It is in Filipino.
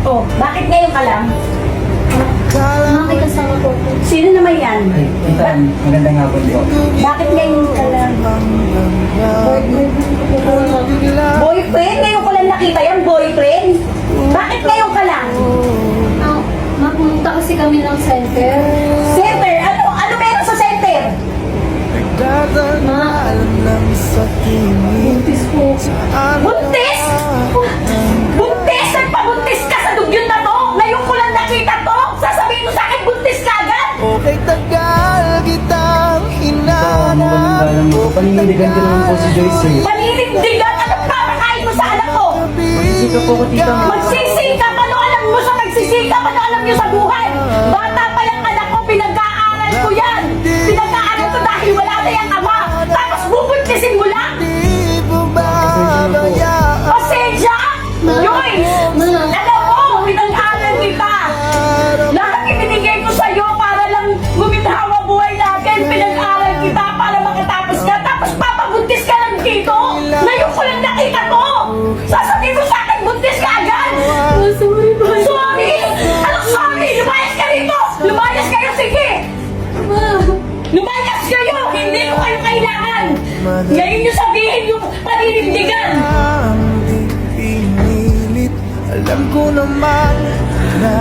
Oh, bakit ngayon ka lang? May kasama po po. Sino naman yan? Ay, tita, magandang hapon po. Bakit ngayon ka lang? Boyfriend? Ngayon ko lang nakita yan, boyfriend? Bakit ngayon ka lang? Mapunta kasi kami ng center. Center? Ano meron sa center? Buntis po. Buntis? Buntis? Nagpabuntis ka sa dugyot na to? Ngayon ko lang nakita to? Sasabihin mo sa akin, buntis ka agad? Okay, tagal kitang Magandang hinanap. galang po. Paninindigan ko naman po si Joyce eh. Paninindigan? Anong papakain mo sa anak ko? Magsisika po ko, tita. Magsisikap! Ano alam mo sa magsisikap? Ano alam niyo sa buhay? Bata pa yung anak ko, pinag-aaral ko yan! Pinag-aaral ko dahil wala na yung ama! Tapos bubuntisin mo lang! Di po babayaan. Pasensya! Joyce! Alam mo, pinag-aaral kita! Lahat ibinigay ko sa'yo para lang guminhawa buhay natin! Pinag-aaral kita para makatapos ka! Tapos papabuntis ka lang dito! Ngayon ko lang nakita to! Sasabihin mo sa akin, buntis ka agad! Sorry po. Sorry! Anong sorry? Lumayas ka rito! Lumayas kayo, sige! Lumayas kayo! Hindi ko kayo kailangan! Ngayon nyo sabihin yung paninindigan! Ang di pinilit. Alam ko naman na